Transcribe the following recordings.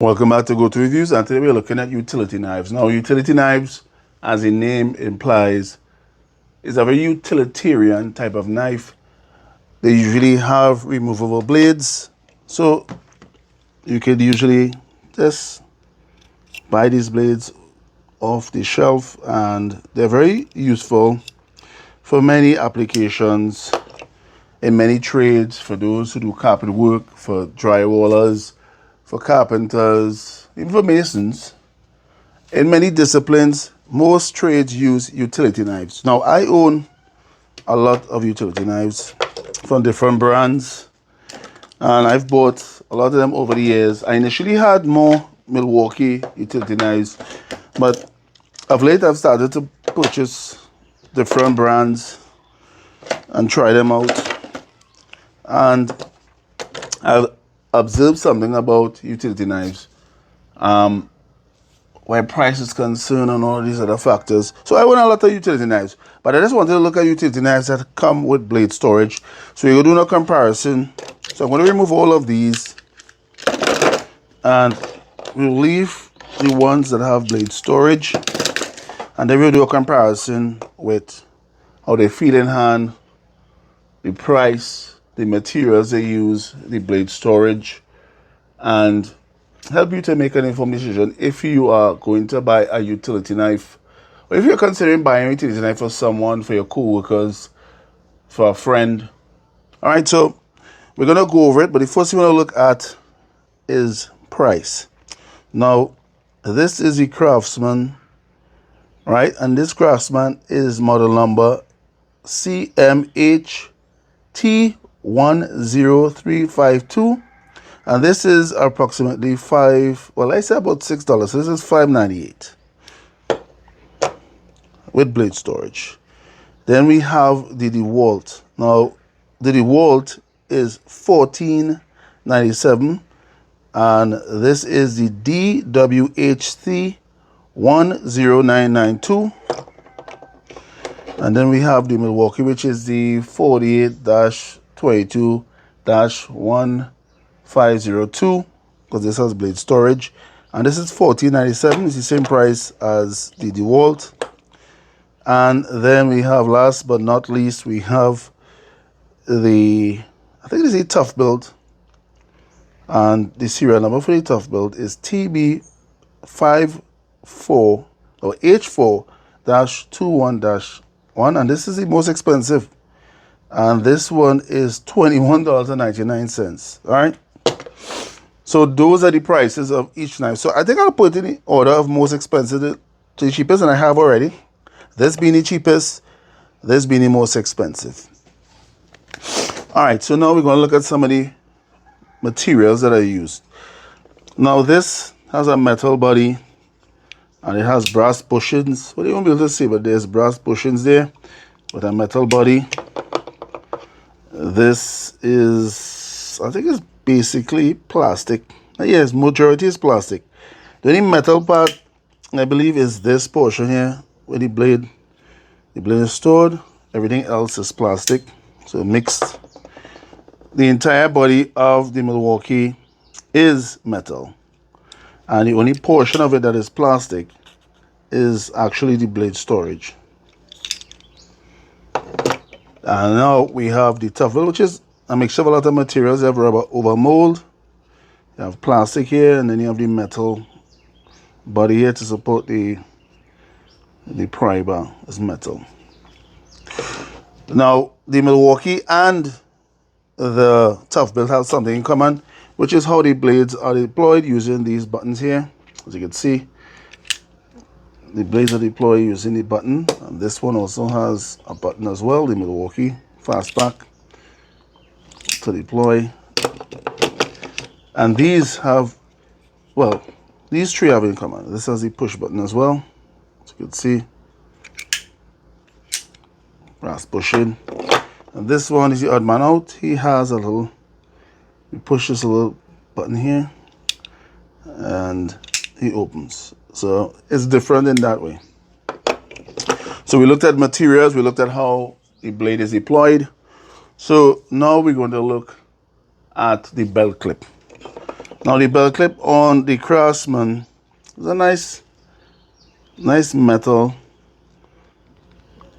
Welcome back to Go-To Reviews, and today we're looking at utility knives. Now, utility knives, as the name implies, is a very utilitarian type of knife. They usually have removable blades, so you could usually just buy these blades off the shelf, and they're very useful for many applications in many trades, for those who do carpet work, for drywallers, for carpenters, even for masons. In many disciplines, most trades use utility knives. Now, I own a lot of utility knives from different brands, and I've bought a lot of them over the years. I initially had more Milwaukee utility knives, but of late I've started to purchase different brands and try them out. And I've observed something about utility knives, where price is concerned and all these other factors. So I own a lot of utility knives, but I just wanted to look at utility knives that come with blade storage. So we're doing a comparison. So I'm going to remove all of these, and we'll leave the ones that have blade storage, and then we'll do a comparison with how they feel in hand, the price, the materials they use, the blade storage, and help you to make an informed decision if you are going to buy a utility knife, or if you're considering buying a utility knife for someone, for your co-workers, for a friend. All right, so we're going to go over it, but the first thing we're going to look at is price. Now, this is the Craftsman, right? And this Craftsman is model number CMHT10352, and this is approximately about $6. So this is $5.98 with blade storage. Then we have the Dewalt. Now, the Dewalt is $14.97, and this is the DWHT10992. And then we have the Milwaukee, which is the 48-22-1502, because this has blade storage. And this is $14.97. It's the same price as the Dewalt. And then we have, last but not least, we have the, I think it is a ToughBuilt. And the serial number for the ToughBuilt is TB54 or H4-21-1, and this is the most expensive, and this one is $21.99. All right, so those are the prices of each knife. So I think I'll put in the order of most expensive to the cheapest, and I have already. This being the cheapest, this being the most expensive. All right, so now we're going to look at some of the materials that I used. Now, this has a metal body, and it has brass bushings. Well, you won't be able to see, but there's brass bushings there with a metal body. This is, I think it's basically plastic. Yes, majority is plastic. The only metal part, I believe, is this portion here where the blade is stored. Everything else is plastic, so mixed. The entire body of the Milwaukee is metal, and the only portion of it that is plastic is actually the blade storage. And now we have the ToughBuilt, which is a mixture of a lot of materials. You have rubber over mold, you have plastic here, and then you have the metal body here to support the pry bar is metal. Now, the Milwaukee and the ToughBuilt have something in common, which is how the blades are deployed using these buttons here. As you can see, the blades are deployed using the button, and this one also has a button as well, the Milwaukee FASTBACK, to deploy. And these have, well, these three have in common. This has the push button as well, as you can see, brass bushing. And this one is the odd man out. He has a little, he pushes a little button here, and he opens. So it's different in that way. So we looked at materials, we looked at how the blade is deployed. So now we're going to look at the belt clip. Now the belt clip on the Craftsman is a nice metal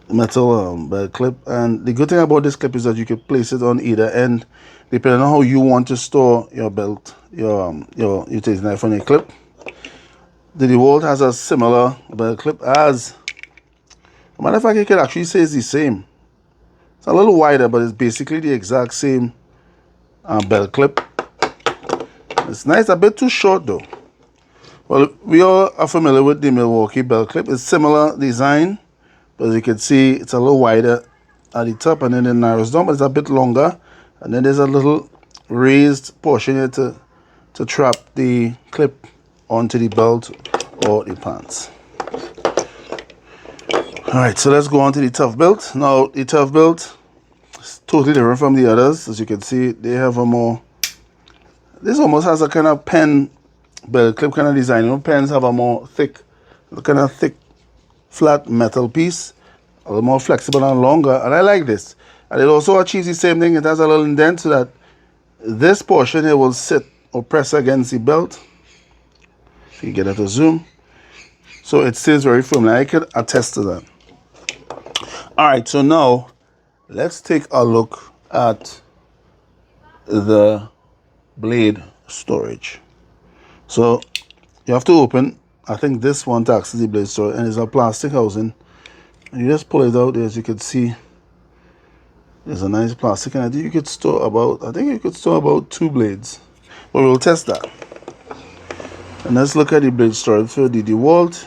belt clip, and the good thing about this clip is that you can place it on either end depending on how you want to store your belt, your utility knife on your clip. The Dewalt has a similar belt clip as, as a matter of fact, you can actually say it's the same. It's a little wider, but it's basically the exact same belt clip. It's nice, a bit too short though. Well, we all are familiar with the Milwaukee belt clip. It's similar design, but as you can see, it's a little wider at the top, and then it narrows down, but it's a bit longer. And then there's a little raised portion here to trap the clip onto the belt or the pants. Alright, so let's go on to the ToughBuilt. Now, the ToughBuilt is totally different from the others. As you can see, they have a more, this almost has a kind of pen belt clip kind of design. You know, pens have a more thick, kind of thick, flat metal piece, a little more flexible and longer, and I like this. And it also achieves the same thing. It has a little indent so that this portion here will sit or press against the belt. If you get it to zoom, so it stays very firm. I can attest to that. All right, so now let's take a look at the blade storage. So you have to open, I think this one to access the blade storage, and it's a plastic housing, and you just pull it out there. As you can see, there's a nice plastic, and I think you could store about 2 blades, but we'll test that. And let's look at the blade storage for the Dewalt,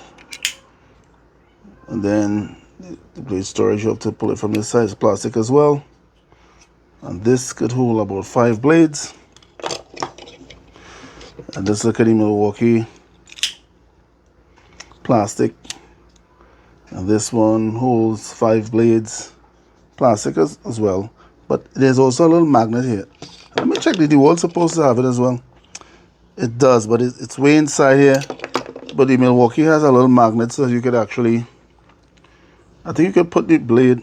and then the blade storage, you have to pull it from this side. It's plastic as well, and this could hold about 5 blades. And let's look at the Milwaukee plastic, and this one holds 5 blades, plastic as well, but there's also a little magnet here. Let me check, the Dewalt supposed to have it as well. It does, but it's way inside here. But the Milwaukee has a little magnet, so you could actually, I think you could put the blade,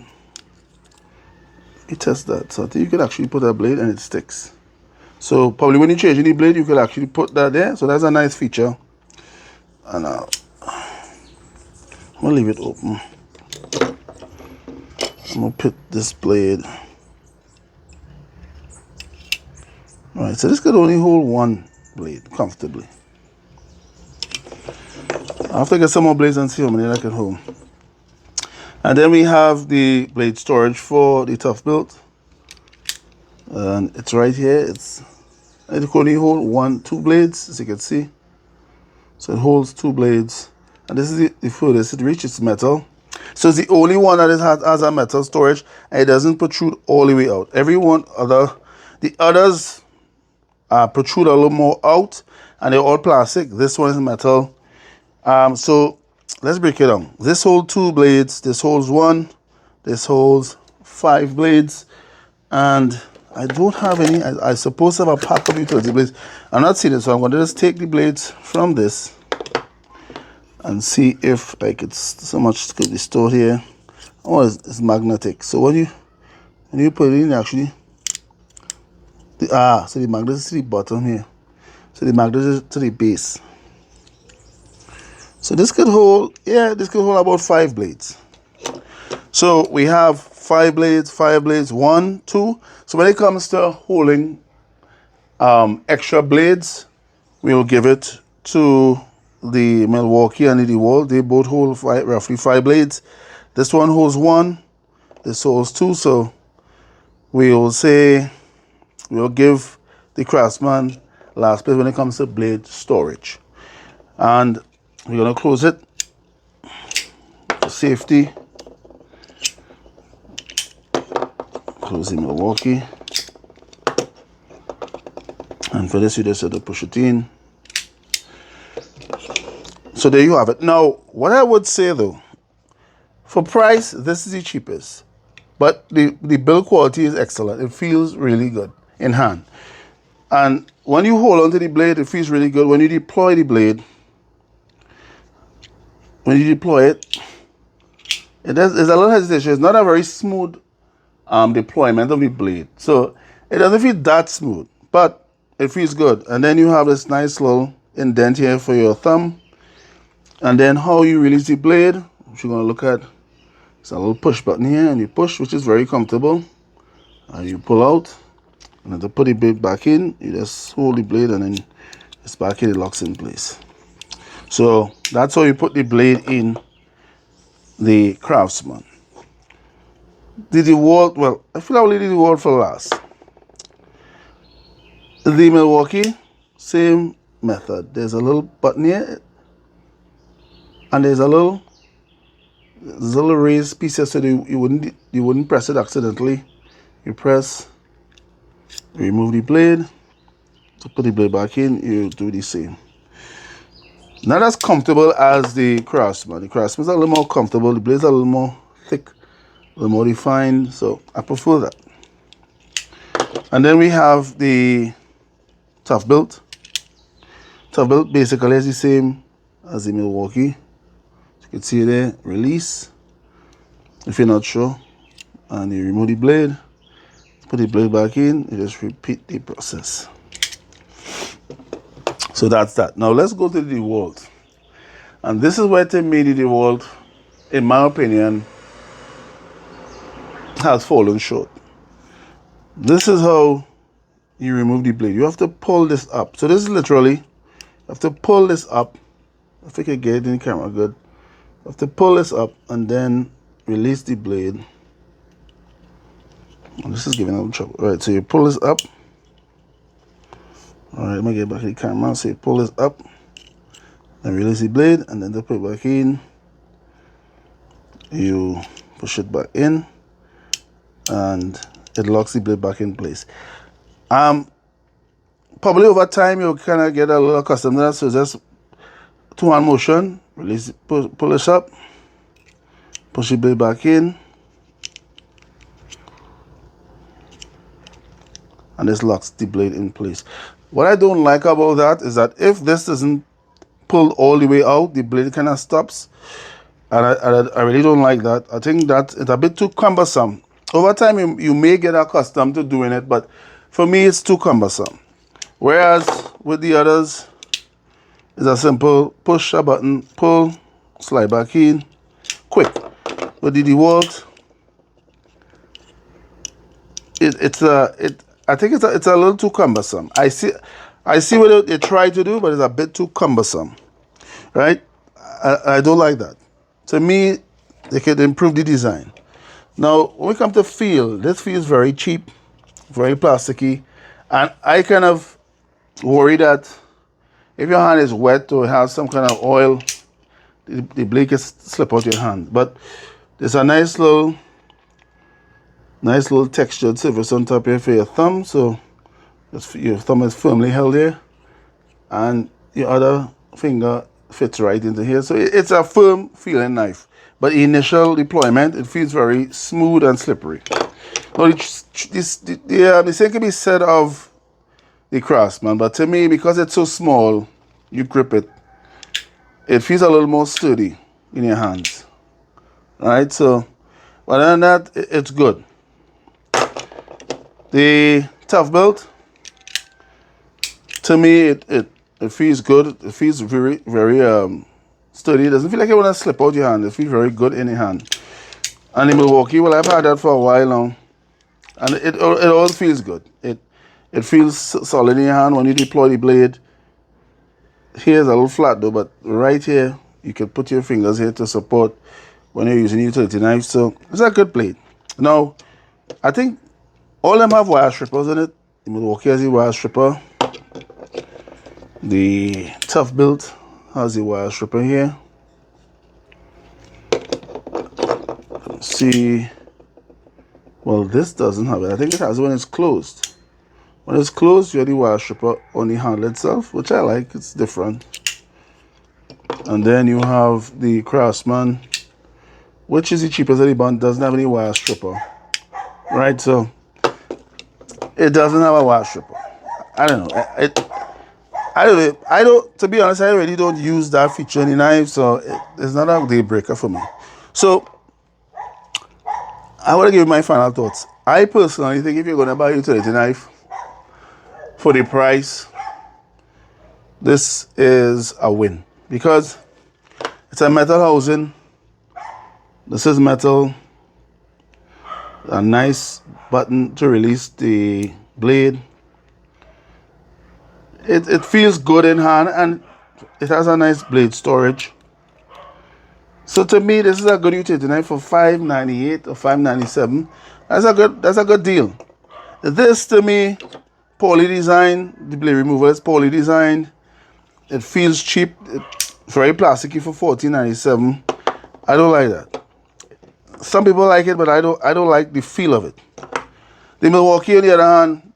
let me test that. So I think you could actually put a blade and it sticks. So probably when you change the blade, you could actually put that there. So that's a nice feature. And I'm gonna leave it open. I'm gonna put this blade. All right, so this could only hold 1 blade comfortably. I have to get some more blades and see how many I can hold. And then we have the blade storage for the ToughBuilt, and it's right here. It can only hold 2 blades, as you can see. So it holds 2 blades, and this is the furthest it reaches. It's metal, so it's the only one that has a metal storage, and it doesn't protrude all the way out. The others protrude a little more out, and they're all plastic. This one is metal. So let's break it down. This holds 2 blades, this holds 1, this holds 5 blades, and I don't have any. I suppose I have a pack of utility blades. I'm not seeing it, so I'm going to just take the blades from this and see if I could, so much could be stored here. Oh, it's magnetic. So when you put it in, actually, so the magnet is to the bottom here. So the magnet is to the base. So this could hold, about 5 blades. So we have 5 blades, 1, 2. So when it comes to holding extra blades, we will give it to the Milwaukee and the Dewalt. They both hold roughly 5 blades. This one holds 1, this holds 2. So we will say, we'll give the Craftsman last place when it comes to blade storage. And we're going to close it for safety. Close the Milwaukee. And for this, you just have to push it in. So there you have it. Now, what I would say though, for price, this is the cheapest. But the build quality is excellent. It feels really good in hand. And when you hold onto the blade, it feels really good. When you deploy the blade, there's a little hesitation. It's not a very smooth deployment of the blade. So it doesn't feel that smooth. But It feels good. And then you have this nice little indent here for your thumb. And then how you release the blade, which you're going to look at, it's a little push button here, and you push, which is very comfortable. And you pull out, and then to put the blade back in, you just hold the blade, and then it's back in, it locks in place. So that's how you put the blade in the Craftsman. The Dewalt, well, I feel I'll leave the Dewalt for last. The Milwaukee, same method. There's a little button here, and there's a little raised piece here, so you wouldn't press it accidentally. You press, remove the blade. To put the blade back in, you do the same. Not as comfortable as the Craftsman. The Craftsman's a little more comfortable. The blade's a little more thick, a little more defined, so I prefer that. And then we have the ToughBuilt. ToughBuilt basically is the same as the Milwaukee. You can see there, release, if you're not sure, and you remove the blade, put the blade back in, you just repeat the process. So that's that. Now let's go to the Dewalt. And this is where to me the Dewalt, in my opinion, has fallen short. This is how you remove the blade. You have to pull this up. So this is literally, you have to pull this up. I think I get it in the camera good. You have to pull this up and then release the blade. And this is giving a little trouble. All right, so you pull this up. All right, let me get back to the camera. So you pull this up and release the blade, and then to put it back in, you push it back in, and it locks the blade back in place. Probably over time you'll kind of get a little accustomed to that. So just two-hand motion, release it, pull this up, push the blade back in, and this locks the blade in place. What I don't like about that is that if this doesn't pull all the way out, the blade kind of stops, and I really don't like that. I think that it's a bit too cumbersome. Over time you may get accustomed to doing it, but for me it's too cumbersome. Whereas with the others, it's a simple push a button, pull, slide back in, quick. With the Dewalt, I think it's a little too cumbersome. I see what they try to do, but it's a bit too cumbersome, right? I don't like that. To me, they could improve the design. Now, when we come to feel, this feels very cheap, very plasticky, and I kind of worry that if your hand is wet or has some kind of oil, the blade can slip out your hand. But there's a nice little textured surface on top here for your thumb, so your thumb is firmly held here, and your other finger fits right into here. So it's a firm feeling knife, but initial deployment, it feels very smooth and slippery. Now, the same can be said of the Craftsman, but to me, because it's so small, you grip it, it feels a little more sturdy in your hands. All right, so other than that, it's good. The ToughBuilt, to me, it feels good. It feels very, very sturdy. It doesn't feel like it want to slip out your hand. It feels very good in your hand. And the Milwaukee, well, I've had that for a while now, and it all feels good. It feels solid in your hand when you deploy the blade. Here's a little flat though, but right here you can put your fingers here to support when you're using a utility knife. So it's a good blade. Now, I think all of them have wire strippers in it. The Milwaukee has a wire stripper. The ToughBuilt has a wire stripper here. Let's see. Well, this doesn't have it. I think it has it when it's closed. When it's closed, you have the wire stripper on the handle itself, which I like. It's different. And then you have the Craftsman, which is the cheapest of the bunch, doesn't have any wire stripper. Right, so it doesn't have a wire stripper. I don't know. I don't, to be honest, I really don't use that feature in the knife, so it's not a deal breaker for me. So I want to give you my final thoughts. I personally think if you're going to buy a utility knife, for the price, this is a win because it's a metal housing. This is metal. A nice button to release the blade. It feels good in hand, and it has a nice blade storage. So to me, this is a good utility knife for $598 or $597. That's a good deal. This to me, poorly designed. The blade remover is poorly designed. It feels cheap. It's very plasticky for $14.97. I don't like that. Some people like it, but I don't like the feel of it. The Milwaukee, on the other hand,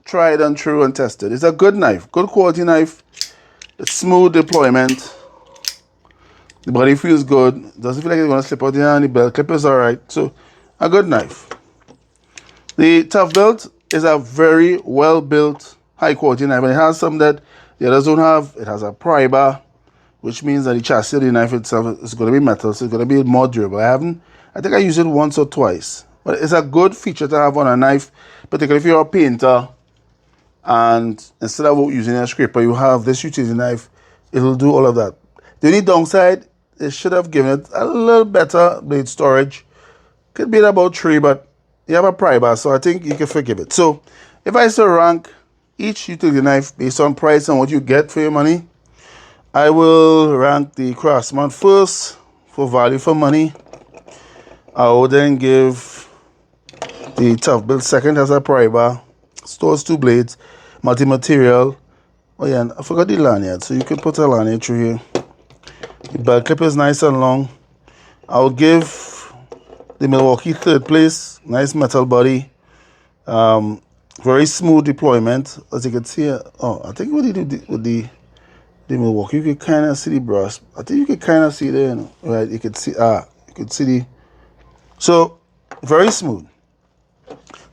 tried and true and tested. It's a good knife, good quality knife. It's smooth deployment. The body feels good. Doesn't feel like it's gonna slip out the hand. The belt clip is alright. So, a good knife. The ToughBuilt is a very well built, high quality knife, and it has something that the others don't have. It has a pry bar, which means that the chassis of the knife itself is going to be metal, so it's going to be more durable. I think I used it once or twice, but it's a good feature to have on a knife, particularly if you're a painter and instead of using a scraper, you have this utility knife. It'll do all of that. The only downside, they should have given it a little better blade storage. Could be at about 3, but you have a pry bar, so I think you can forgive it. So if I still rank each utility knife based on price and what you get for your money, I will rank the Craftsman first for value for money. I will then give the ToughBuilt second, as a pry bar, stores 2 blades, multi-material. Oh yeah, and I forgot the lanyard, so you could put a lanyard through here. The belt clip is nice and long. I'll give the Milwaukee third place, nice metal body, very smooth deployment, as you can see. Oh, I think what you do with the Milwaukee, you can kind of see the brass. I think you can kind of see there, right? You can see, you can see the, so very smooth.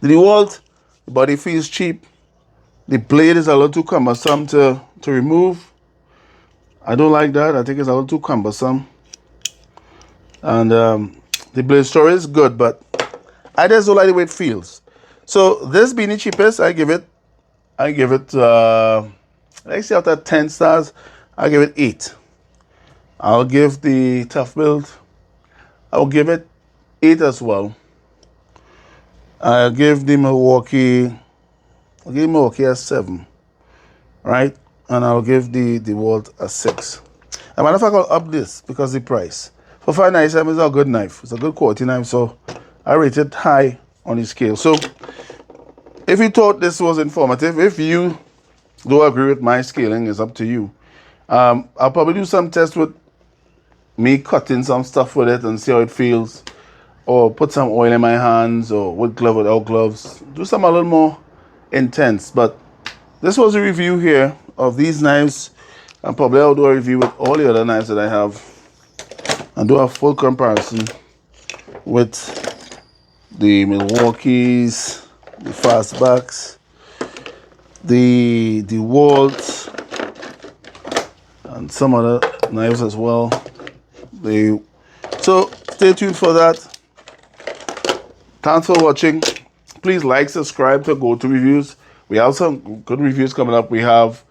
The Dewalt, the body feels cheap. The blade is a little too cumbersome to remove. I don't like that. I think it's a little too cumbersome. And the blade storage is good, but I just don't like the way it feels. So this being the cheapest, I give it, let's say out of 10 stars, I'll give it 8. I'll give the ToughBuilt, I'll give it 8 as well. I'll give the Milwaukee, a 7, right? And I'll give the Dewalt a 6. As a matter of fact, I'll up this because the price. For $597, it's a good knife. It's a good quality knife, so I rate it high on the scale. So if you thought this was informative, if you don't agree with my scaling, it's up to you. I'll probably do some tests with me cutting some stuff with it and see how it feels, or put some oil in my hands, or with glove, without gloves. Do something a little more intense. But this was a review here of these knives, and probably I'll do a review with all the other knives that I have and do a full comparison with the Milwaukees, the FASTBACKs, the Dewalt, and some other knives as well. So stay tuned for that. Thanks for watching. Please like, subscribe to go-to-reviews. We have some good reviews coming up. We have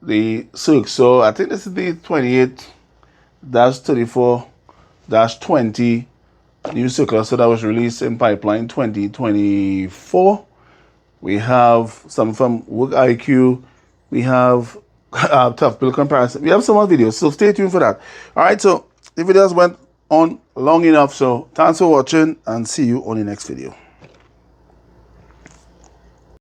the Silk. So I think this is the 28-34-20 new circular. So that was released in pipeline 2024. We have some from Work IQ. We have ToughBuilt comparison. We have some more videos, so stay tuned for that. All right, so the videos went on long enough. So thanks for watching, and see you on the next video.